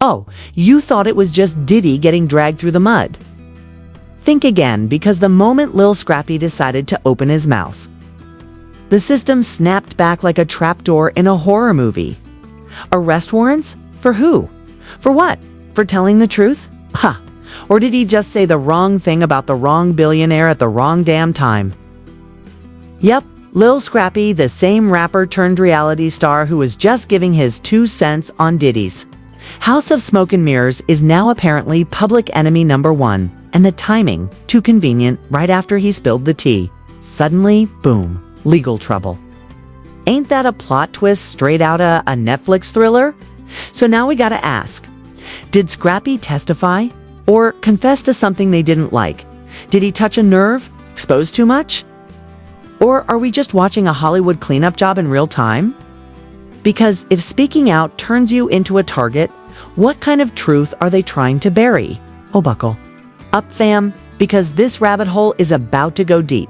Oh, you thought it was just Diddy getting dragged through the mud. Think again, because the moment Lil Scrappy decided to open his mouth, the system snapped back like a trapdoor in a horror movie. Arrest warrants? For who? For what? For telling the truth? Ha! Or did he just say the wrong thing about the wrong billionaire at the wrong damn time? Yep, Lil Scrappy, the same rapper turned reality star who was just giving his 2 cents on Diddy's House of Smoke and Mirrors, is now apparently public enemy number 1, and the timing, too convenient, right after he spilled the tea. Suddenly, boom, legal trouble. Ain't that a plot twist straight out of a Netflix thriller? So now we gotta ask, did Scrappy testify? Or confess to something they didn't like? Did he touch a nerve? Expose too much? Or are we just watching a Hollywood cleanup job in real time? Because if speaking out turns you into a target, what kind of truth are they trying to bury? Oh, buckle up, fam, because this rabbit hole is about to go deep.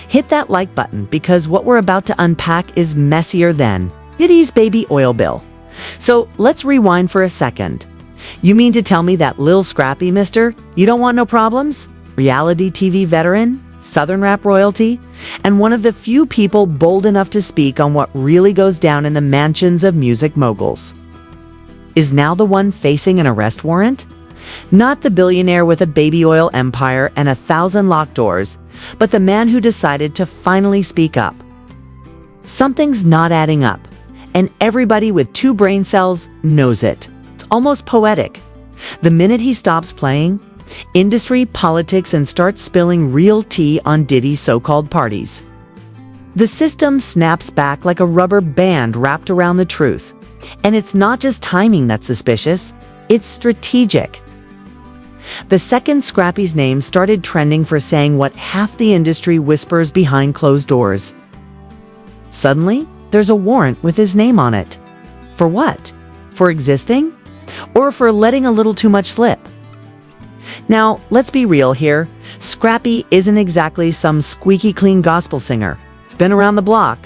Hit that like button, because what we're about to unpack is messier than Diddy's baby oil bill. So let's rewind for a second. You mean to tell me that Lil Scrappy, mister, you don't want no problems? Reality TV veteran, Southern rap royalty, and one of the few people bold enough to speak on what really goes down in the mansions of music moguls, is now the one facing an arrest warrant? Not the billionaire with a baby oil empire and 1,000 locked doors, but the man who decided to finally speak up. Something's not adding up, and everybody with 2 brain cells knows it. It's almost poetic. The minute he stops playing industry, politics, and starts spilling real tea on Diddy's so-called parties, the system snaps back like a rubber band wrapped around the truth. And it's not just timing that's suspicious, it's strategic. The second Scrappy's name started trending for saying what half the industry whispers behind closed doors, suddenly there's a warrant with his name on it. For what? For existing? Or for letting a little too much slip? Now, let's be real here. Scrappy isn't exactly some squeaky clean gospel singer. He's been around the block.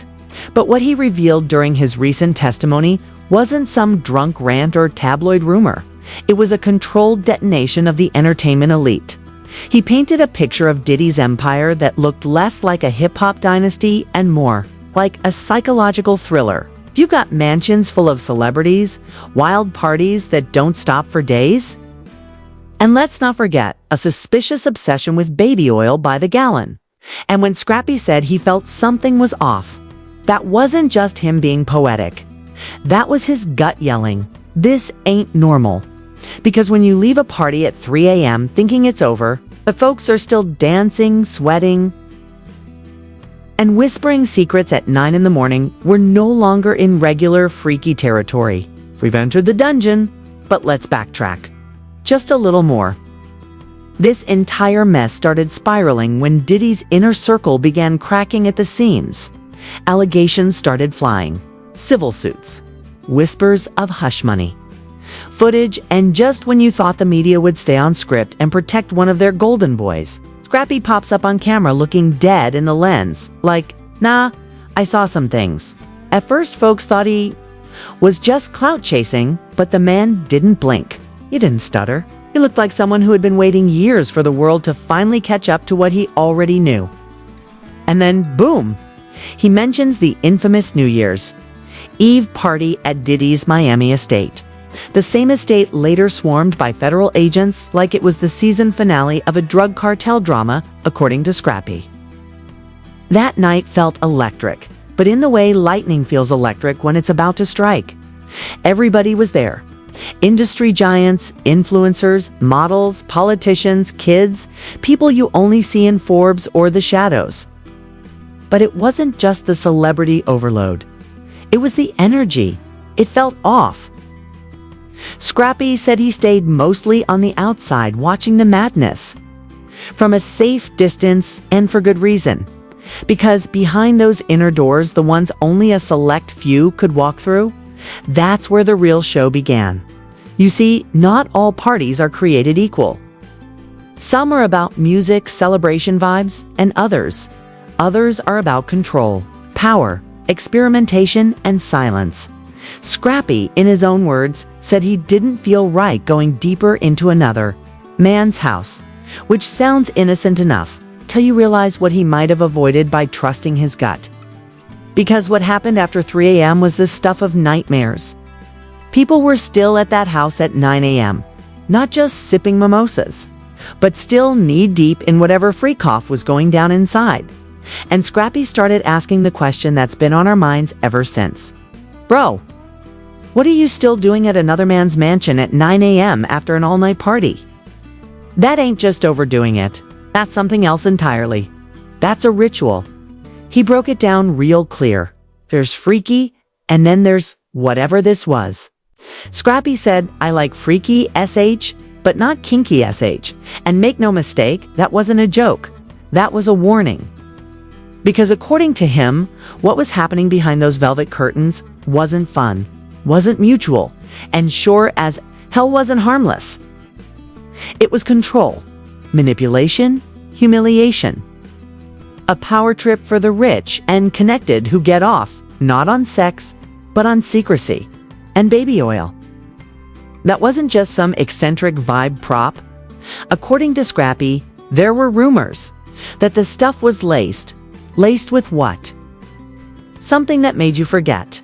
But what he revealed during his recent testimony wasn't some drunk rant or tabloid rumor. It was a controlled detonation of the entertainment elite. He painted a picture of Diddy's empire that looked less like a hip-hop dynasty and more like a psychological thriller. You've got mansions full of celebrities, wild parties that don't stop for days, and let's not forget a suspicious obsession with baby oil by the gallon. And when Scrappy said he felt something was off, that wasn't just him being poetic. That was his gut yelling, "This ain't normal." Because when you leave a party at 3 a.m. thinking it's over, the folks are still dancing, sweating, and whispering secrets at 9 in the morning, we're no longer in regular freaky territory. We've entered the dungeon, but let's backtrack just a little more. This entire mess started spiraling when Diddy's inner circle began cracking at the seams. Allegations started flying, civil suits, whispers of hush money, footage, and just when you thought the media would stay on script and protect one of their golden boys, Scrappy pops up on camera looking dead in the lens, like, nah, I saw some things. At first, folks thought he was just clout chasing, but the man didn't blink. He didn't stutter. He looked like someone who had been waiting years for the world to finally catch up to what he already knew. And then, boom, he mentions the infamous New Year's Eve party at Diddy's Miami estate. The same estate later swarmed by federal agents like it was the season finale of a drug cartel drama, according to Scrappy. That night felt electric, but in the way lightning feels electric when it's about to strike. Everybody was there. Industry giants, influencers, models, politicians, kids, people you only see in Forbes or The Shadows. But it wasn't just the celebrity overload. It was the energy. It felt off. Scrappy said he stayed mostly on the outside watching the madness, from a safe distance, and for good reason. Because behind those inner doors, the ones only a select few could walk through, that's where the real show began. You see, not all parties are created equal. Some are about music, celebration vibes, and others are about control, power, experimentation, and silence. Scrappy, in his own words, said he didn't feel right going deeper into another man's house, which sounds innocent enough till you realize what he might have avoided by trusting his gut. Because what happened after 3 a.m. was the stuff of nightmares. People were still at that house at 9 a.m., not just sipping mimosas, but still knee-deep in whatever freak-off was going down inside. And Scrappy started asking the question that's been on our minds ever since. Bro, what are you still doing at another man's mansion at 9 a.m. after an all-night party? That ain't just overdoing it. That's something else entirely. That's a ritual. He broke it down real clear. There's freaky, and then there's whatever this was. Scrappy said, I like freaky SH, but not kinky SH. And make no mistake, that wasn't a joke. That was a warning. Because according to him, what was happening behind those velvet curtains wasn't fun, wasn't mutual, and sure as hell wasn't harmless. It was control, manipulation, humiliation. A power trip for the rich and connected who get off, not on sex, but on secrecy and baby oil. That wasn't just some eccentric vibe prop. According to Scrappy, there were rumors that the stuff was laced with what? Something that made you forget.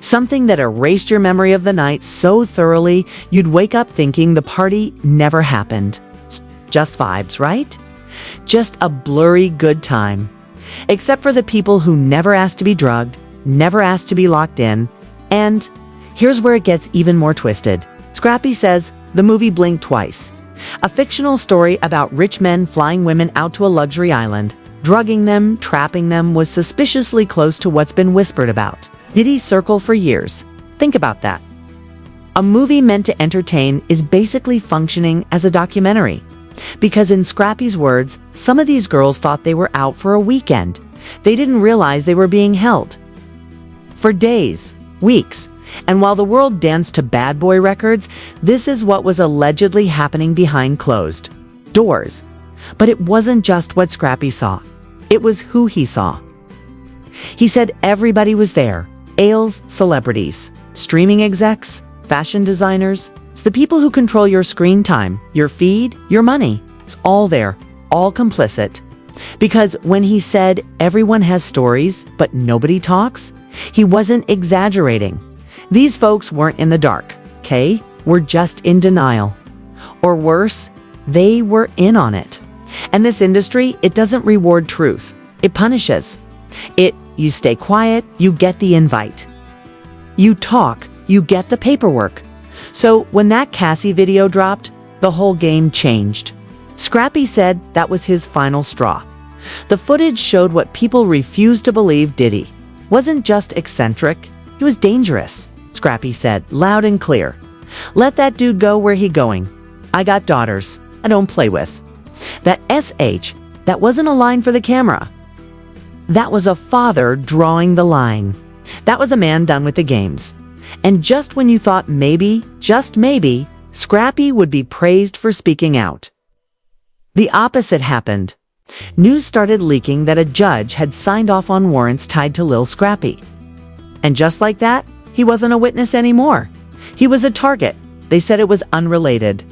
Something that erased your memory of the night so thoroughly you'd wake up thinking the party never happened. Just vibes, right? Just a blurry good time. Except for the people who never asked to be drugged, never asked to be locked in. And here's where it gets even more twisted. Scrappy says the movie blinked twice. A fictional story about rich men flying women out to a luxury island, drugging them, trapping them, was suspiciously close to what's been whispered about Diddy's circle for years. Think about that. A movie meant to entertain is basically functioning as a documentary. Because in Scrappy's words, some of these girls thought they were out for a weekend. They didn't realize they were being held for days, weeks. And while the world danced to bad boy records, this is what was allegedly happening behind closed doors. But it wasn't just what Scrappy saw. It was who he saw. He said everybody was there. Ales, celebrities, streaming execs, fashion designers. It's the people who control your screen time, your feed, your money. It's all there, all complicit. Because when he said everyone has stories, but nobody talks, he wasn't exaggerating. These folks weren't in the dark, okay? Were just in denial. Or worse, they were in on it. And this industry, it doesn't reward truth. It punishes. You stay quiet, you get the invite. You talk, you get the paperwork. So when that Cassie video dropped, the whole game changed. Scrappy said that was his final straw. The footage showed what people refused to believe Diddy wasn't just eccentric, he was dangerous. Scrappy said, loud and clear. Let that dude go where he going. I got daughters I don't play with. That SH, that wasn't a line for the camera. That was a father drawing the line. That was a man done with the games. And just when you thought maybe, just maybe, Scrappy would be praised for speaking out, the opposite happened. News started leaking that a judge had signed off on warrants tied to Lil Scrappy. And just like that, he wasn't a witness anymore. He was a target. They said it was unrelated.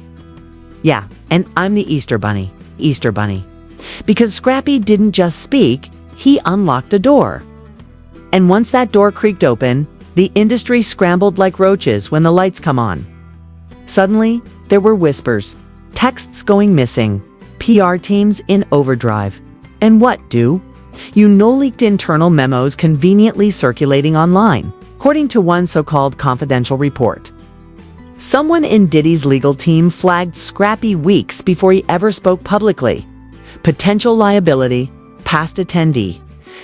Yeah, and I'm the Easter Bunny. Easter Bunny. Because Scrappy didn't just speak, he unlocked a door. And once that door creaked open, the industry scrambled like roaches when the lights come on. Suddenly, there were whispers, texts going missing, PR teams in overdrive. And what do? You know, leaked internal memos conveniently circulating online, according to one so-called confidential report. Someone in Diddy's legal team flagged Scrappy weeks before he ever spoke publicly. Potential liability, past attendee,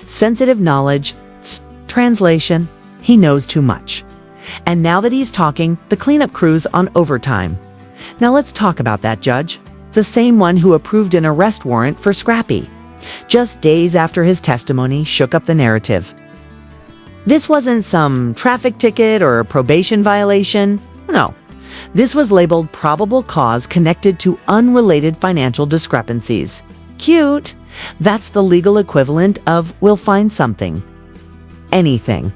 sensitive knowledge, translation, he knows too much. And now that he's talking, the cleanup crew's on overtime. Now let's talk about that judge. The same one who approved an arrest warrant for Scrappy, just days after his testimony shook up the narrative. This wasn't some traffic ticket or probation violation. No. This was labeled probable cause connected to unrelated financial discrepancies. Cute. That's the legal equivalent of we'll find something. Anything.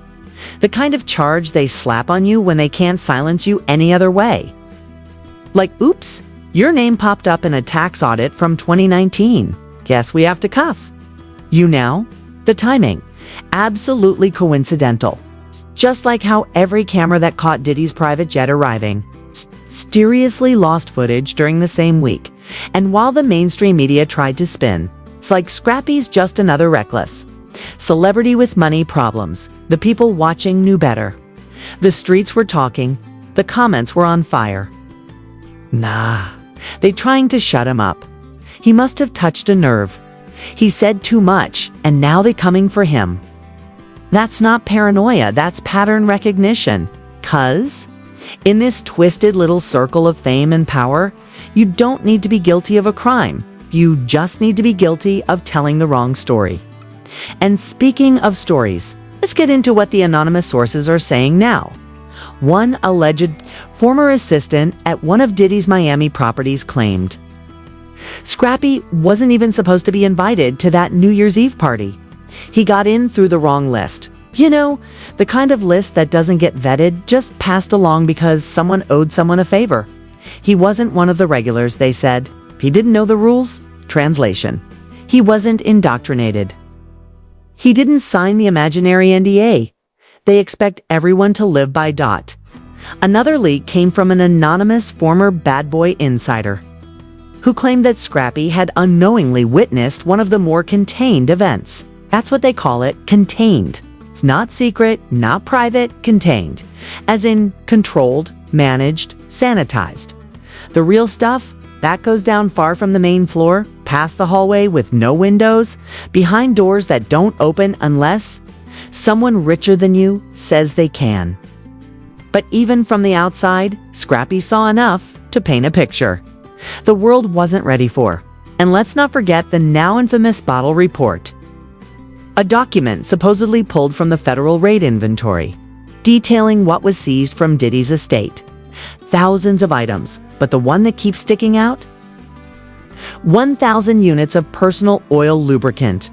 The kind of charge they slap on you when they can't silence you any other way. Like, oops, your name popped up in a tax audit from 2019. Guess we have to cuff you now? The timing, absolutely coincidental. Just like how every camera that caught Diddy's private jet arriving mysteriously lost footage during the same week. And while the mainstream media tried to spin, it's like Scrappy's just another reckless celebrity with money problems. The people watching knew better. The streets were talking. The comments were on fire. Nah, they trying to shut him up. He must have touched a nerve. He said too much, and now they coming for him. That's not paranoia, that's pattern recognition. 'Cause in this twisted little circle of fame and power, you don't need to be guilty of a crime. You just need to be guilty of telling the wrong story. And speaking of stories, let's get into what the anonymous sources are saying now. One alleged former assistant at one of Diddy's Miami properties claimed Scrappy wasn't even supposed to be invited to that New Year's Eve party. He got in through the wrong list. You know, the kind of list that doesn't get vetted, just passed along because someone owed someone a favor. He wasn't one of the regulars, they said. He didn't know the rules. Translation: he wasn't indoctrinated. He didn't sign the imaginary NDA. They expect everyone to live by . Another leak came from an anonymous former bad boy insider who claimed that Scrappy had unknowingly witnessed one of the more contained events. That's what they call it, contained. It's not secret, not private, contained. As in controlled, managed, sanitized. The real stuff, that goes down far from the main floor, past the hallway with no windows, behind doors that don't open unless someone richer than you says they can. But even from the outside, Scrappy saw enough to paint a picture the world wasn't ready for. And let's not forget the now infamous bottle report, a document supposedly pulled from the federal raid inventory, detailing what was seized from Diddy's estate. Thousands of items, but the one that keeps sticking out? 1,000 units of personal oil lubricant.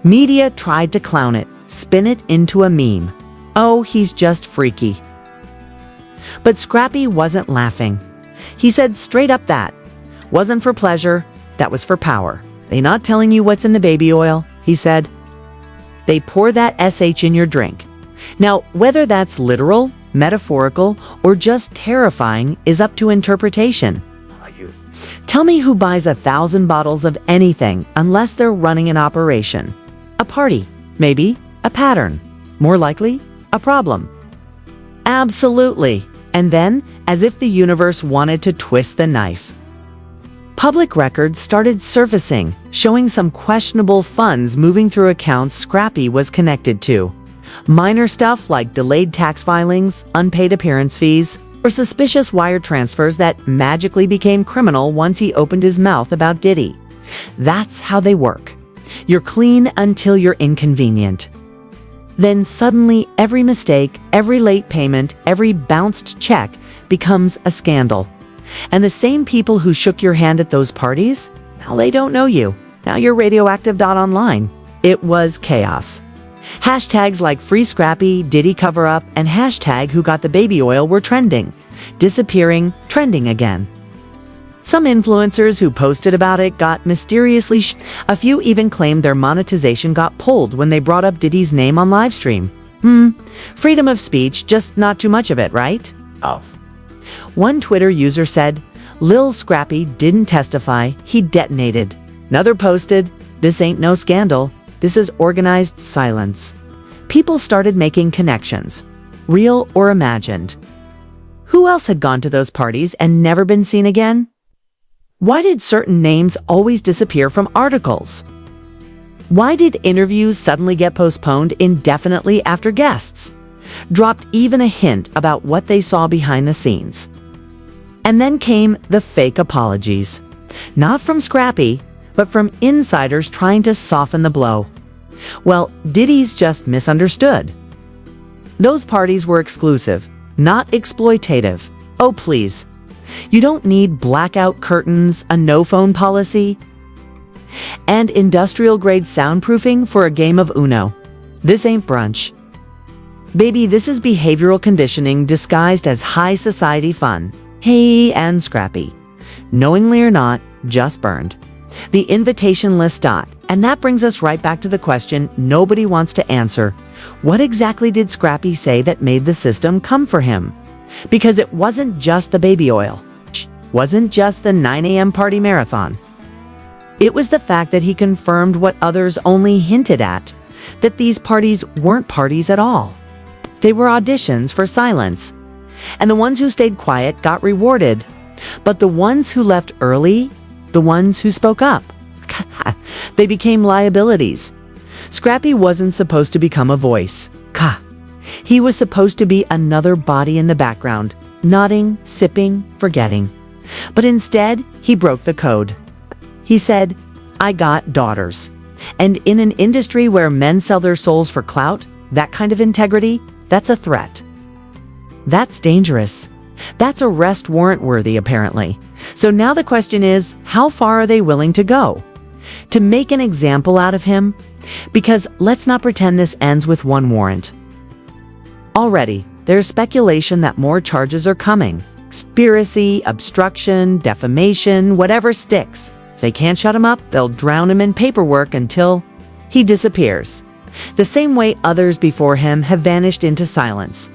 Media tried to clown it, spin it into a meme. Oh, he's just freaky. But Scrappy wasn't laughing. He said straight up that wasn't for pleasure, that was for power. They not telling you what's in the baby oil, he said. They pour that SH in your drink. Now, whether that's literal, metaphorical, or just terrifying is up to interpretation. Tell me who buys 1,000 bottles of anything unless they're running an operation. A party, maybe. A pattern. More likely, a problem. Absolutely. And then, as if the universe wanted to twist the knife, public records started surfacing, showing some questionable funds moving through accounts Scrappy was connected to. Minor stuff like delayed tax filings, unpaid appearance fees, or suspicious wire transfers that magically became criminal once he opened his mouth about Diddy. That's how they work. You're clean until you're inconvenient. Then suddenly every mistake, every late payment, every bounced check becomes a scandal. And the same people who shook your hand at those parties, now they don't know you. Now you're radioactive. Online. It was chaos. Hashtags like Free Scrappy, Diddy Cover Up, and hashtag Who Got the Baby Oil were trending, disappearing, trending again. Some influencers who posted about it got mysteriously a few even claimed their monetization got pulled when they brought up Diddy's name on livestream. Freedom of speech, just not too much of it, right? Oh. One Twitter user said, Lil Scrappy didn't testify, he detonated. Another posted, this ain't no scandal, this is organized silence. People started making connections, real or imagined. Who else had gone to those parties and never been seen again? Why did certain names always disappear from articles? Why did interviews suddenly get postponed indefinitely after guests dropped even a hint about what they saw behind the scenes? And then came the fake apologies. Not from Scrappy, but from insiders trying to soften the blow. Well, Diddy's just misunderstood. Those parties were exclusive, not exploitative. Oh, please. You don't need blackout curtains, a no-phone policy, and industrial-grade soundproofing for a game of Uno. This ain't brunch. Baby, this is behavioral conditioning disguised as high society fun. Hey, and Scrappy. Knowingly or not, just burned. The invitation list. And that brings us right back to the question nobody wants to answer. What exactly did Scrappy say that made the system come for him? Because it wasn't just the baby oil. Wasn't just the 9 a.m. party marathon. It was the fact that he confirmed what others only hinted at, that these parties weren't parties at all. They were auditions for silence. And the ones who stayed quiet got rewarded. But the ones who left early, the ones who spoke up, they became liabilities. Scrappy wasn't supposed to become a voice. He was supposed to be another body in the background, nodding, sipping, forgetting. But instead, he broke the code. He said, I got daughters. And in an industry where men sell their souls for clout, that kind of integrity, that's a threat. That's dangerous. That's arrest warrant worthy, apparently. So now the question is, how far are they willing to go? To make an example out of him? Because let's not pretend this ends with one warrant. Already, there's speculation that more charges are coming. Conspiracy, obstruction, defamation, whatever sticks. If they can't shut him up, they'll drown him in paperwork until he disappears. The same way others before him have vanished into silence.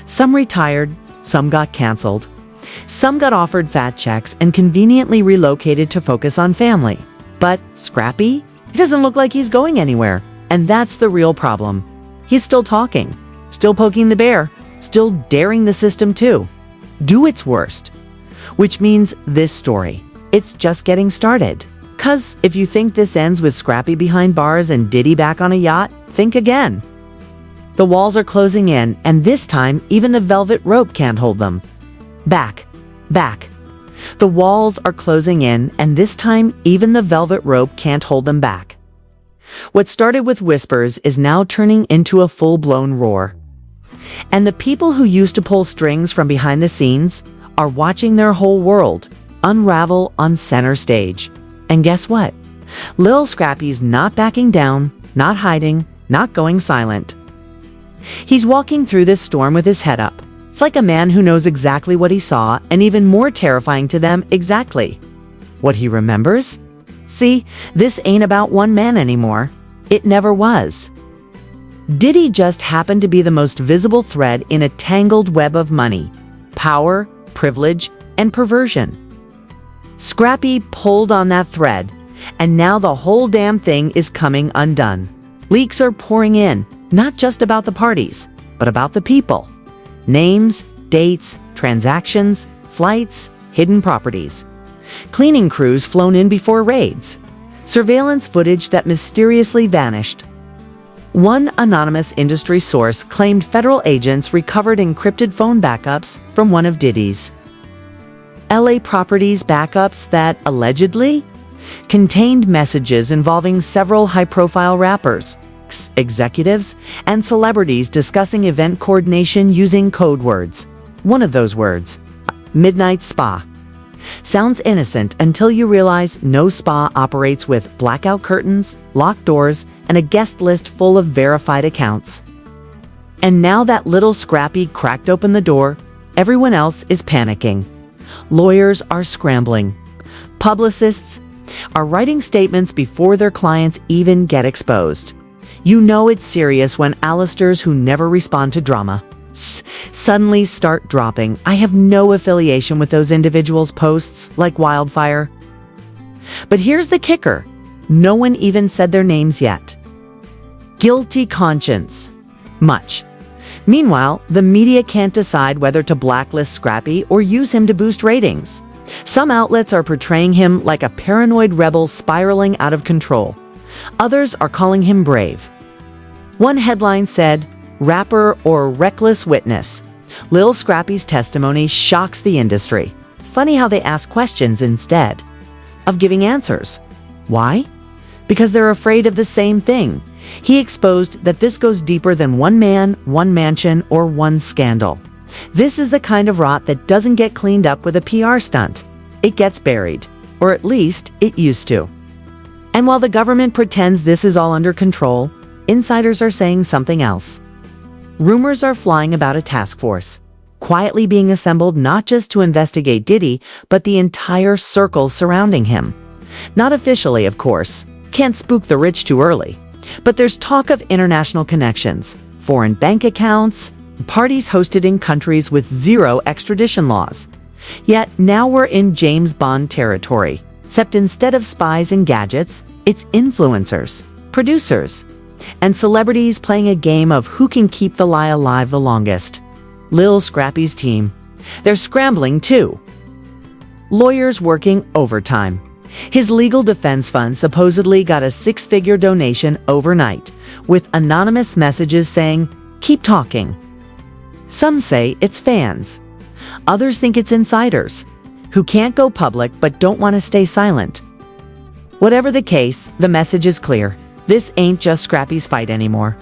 Some retired, some got canceled. Some got offered fat checks and conveniently relocated to focus on family. But Scrappy? It doesn't look like he's going anywhere. And that's the real problem. He's still talking, still poking the bear, still daring the system to do its worst. Which means this story, it's just getting started. 'Cause if you think this ends with Scrappy behind bars and Diddy back on a yacht, think again. The walls are closing in, and this time even the velvet rope can't hold them. Back. The walls are closing in, and this time even the velvet rope can't hold them back. What started with whispers is now turning into a full-blown roar. And the people who used to pull strings from behind the scenes are watching their whole world unravel on center stage. And guess what? Lil Scrappy's not backing down, not hiding, not going silent. He's walking through this storm with his head up. It's like a man who knows exactly what he saw, and even more terrifying to them, exactly what he remembers. See, this ain't about one man anymore. It never was. Diddy just happened to be the most visible thread in a tangled web of money, power, privilege, and perversion. Scrappy pulled on that thread, and now the whole damn thing is coming undone. Leaks are pouring in, not just about the parties, but about the people. Names, dates, transactions, flights, hidden properties. Cleaning crews flown in before raids. Surveillance footage that mysteriously vanished. One anonymous industry source claimed federal agents recovered encrypted phone backups from one of Diddy's LA properties backups that, allegedly, contained messages involving several high-profile rappers, executives, and celebrities discussing event coordination using code words. One of those words, Midnight Spa. Sounds innocent until you realize no spa operates with blackout curtains, locked doors, and a guest list full of verified accounts. And now that Lil Scrappy cracked open the door, everyone else is panicking. Lawyers are scrambling. Publicists are writing statements before their clients even get exposed. You know it's serious when Alistairs who never respond to drama suddenly start dropping. I have no affiliation with those individuals' posts like wildfire. But here's the kicker. No one even said their names yet. Guilty conscience. Much. Meanwhile, the media can't decide whether to blacklist Scrappy or use him to boost ratings. Some outlets are portraying him like a paranoid rebel spiraling out of control. Others are calling him brave. One headline said, "Rapper or reckless witness. Lil Scrappy's testimony shocks the industry." It's funny how they ask questions instead of giving answers. Why? Because they're afraid of the same thing. He exposed that this goes deeper than one man, one mansion, or one scandal. This is the kind of rot that doesn't get cleaned up with a PR stunt. It gets buried, or at least it used to. And while the government pretends this is all under control, insiders are saying something else. rumors are flying about a task force, quietly being assembled not just to investigate Diddy, but the entire circle surrounding him. Not officially, of course. Can't spook the rich too early. But there's talk of international connections, foreign bank accounts, parties hosted in countries with zero extradition laws. Yet now we're in James Bond territory, except instead of spies and gadgets, it's influencers, producers, and celebrities playing a game of who can keep the lie alive the longest. Lil Scrappy's team. They're scrambling too. Lawyers working overtime. His legal defense fund supposedly got a six-figure donation overnight, with anonymous messages saying, "Keep talking." Some say it's fans. Others think it's insiders, who can't go public but don't want to stay silent. Whatever the case, the message is clear. This ain't just Scrappy's fight anymore.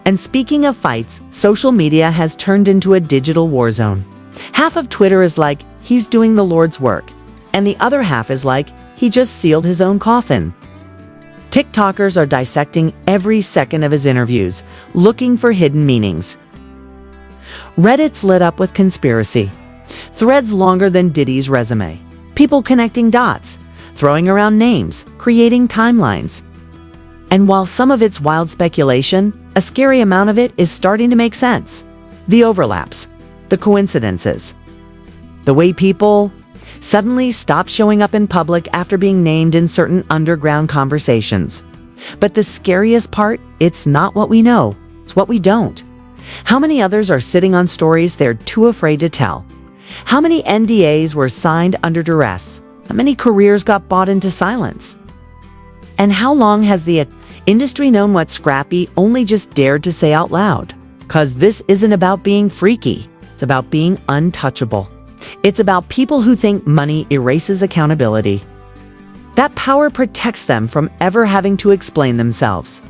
And speaking of fights, social media has turned into a digital war zone. Half of Twitter is like, he's doing the Lord's work, and the other half is like, he just sealed his own coffin. TikTokers are dissecting every second of his interviews, looking for hidden meanings. Reddit's lit up with conspiracy. Threads longer than Diddy's resume. People connecting dots, throwing around names, creating timelines. And while some of it's wild speculation, a scary amount of it is starting to make sense. The overlaps, the coincidences, the way people suddenly stop showing up in public after being named in certain underground conversations. But the scariest part, it's not what we know, it's what we don't. How many others are sitting on stories they're too afraid to tell? How many NDAs were signed under duress? How many careers got bought into silence? And how long has the industry known what Scrappy only just dared to say out loud? 'Cause this isn't about being freaky, it's about being untouchable. It's about people who think money erases accountability. That power protects them from ever having to explain themselves.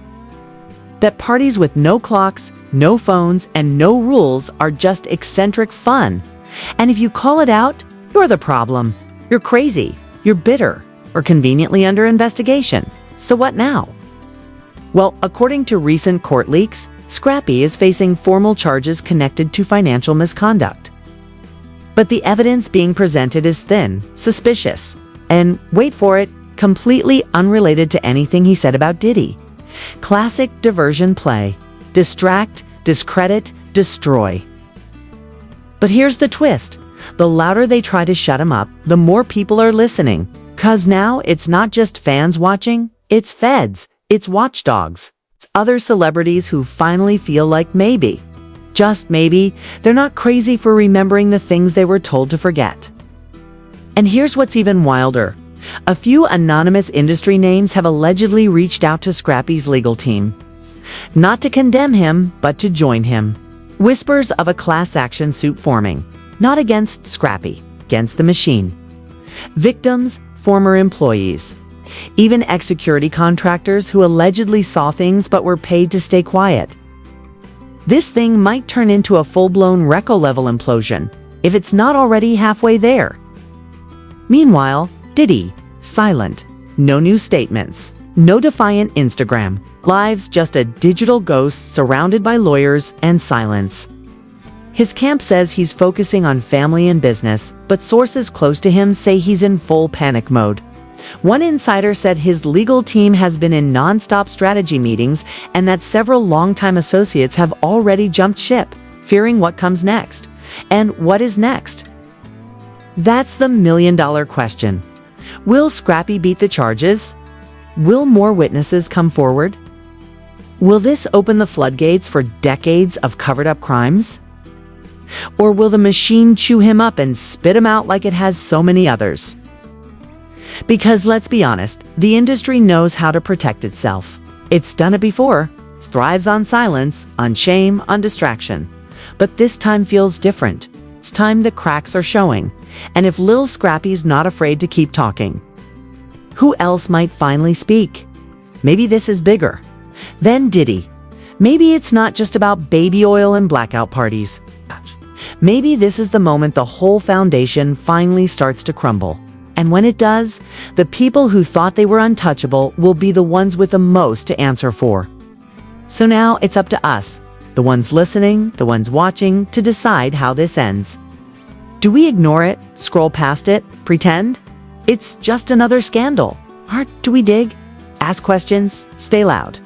That parties with no clocks, no phones, and no rules are just eccentric fun. And if you call it out, you're the problem. You're crazy, you're bitter, or conveniently under investigation. So what now? Well, according to recent court leaks, Scrappy is facing formal charges connected to financial misconduct. But the evidence being presented is thin, suspicious, and, wait for it, completely unrelated to anything he said about Diddy. Classic diversion play. Distract, discredit, destroy. But here's the twist. The louder they try to shut him up, the more people are listening. 'Cause now it's not just fans watching, it's feds, it's watchdogs, it's other celebrities who finally feel like maybe, just maybe, they're not crazy for remembering the things they were told to forget. And here's what's even wilder. A few anonymous industry names have allegedly reached out to Scrappy's legal team. Not to condemn him, but to join him. Whispers of a class action suit forming. Not against Scrappy, against the machine. Victims, former employees. Even ex-security contractors who allegedly saw things but were paid to stay quiet. This thing might turn into a full-blown Recco-level implosion, if it's not already halfway there. Meanwhile, Diddy, silent. No new statements. No defiant Instagram. Lives just a digital ghost surrounded by lawyers and silence. His camp says he's focusing on family and business, but sources close to him say he's in full panic mode. One insider said his legal team has been in non-stop strategy meetings and that several longtime associates have already jumped ship, fearing what comes next. And what is next? That's the million-dollar question. Will Scrappy beat the charges? Will more witnesses come forward? Will this open the floodgates for decades of covered-up crimes? Or will the machine chew him up and spit him out like it has so many others? Because let's be honest, the industry knows how to protect itself. It's done it before. It thrives on silence, on shame, on distraction. But this time feels different. It's time the cracks are showing. And if Lil Scrappy's not afraid to keep talking, who else might finally speak? Maybe this is bigger. Then Diddy. Maybe it's not just about baby oil and blackout parties. Maybe this is the moment the whole foundation finally starts to crumble. And when it does, the people who thought they were untouchable will be the ones with the most to answer for. So now it's up to us, The ones listening, the ones watching, to decide how this ends. Do we ignore it, scroll past it, pretend it's just another scandal? Or do we dig, ask questions, stay loud?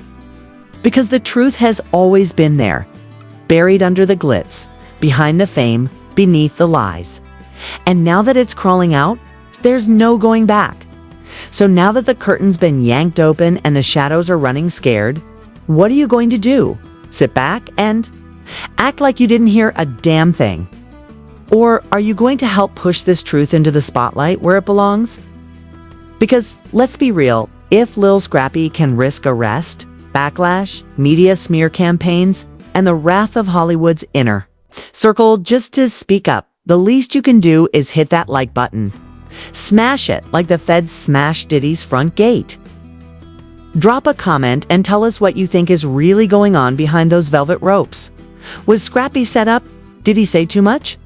Because the truth has always been there, buried under the glitz, behind the fame, beneath the lies. And now that it's crawling out, there's no going back. So now that the curtain's been yanked open and the shadows are running scared, what are you going to do? Sit back and act like you didn't hear a damn thing? Or are you going to help push this truth into the spotlight where it belongs? Because let's be real, if Lil Scrappy can risk arrest, backlash, media smear campaigns, and the wrath of Hollywood's inner circle just to speak up, the least you can do is hit that like button. Smash it like the feds smashed Diddy's front gate. Drop a comment and tell us what you think is really going on behind those velvet ropes. Was Scrappy set up? Did he say too much?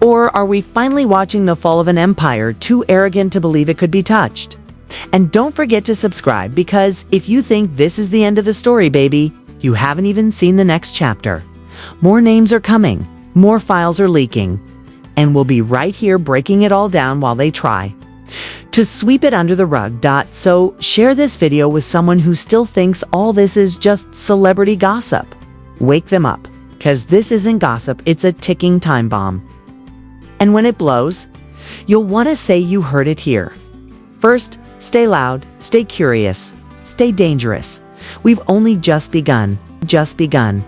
Or are we finally watching the fall of an empire too arrogant to believe it could be touched? And don't forget to subscribe, because if you think this is the end of the story, baby, you haven't even seen the next chapter. More names are coming, more files are leaking, and we'll be right here breaking it all down while they try to sweep it under the rug. So share this video with someone who still thinks all this is just celebrity gossip. Wake them up, because this isn't gossip, it's a ticking time bomb. And when it blows, you'll want to say you heard it here. First, stay loud, stay curious, stay dangerous. We've only just begun, just begun.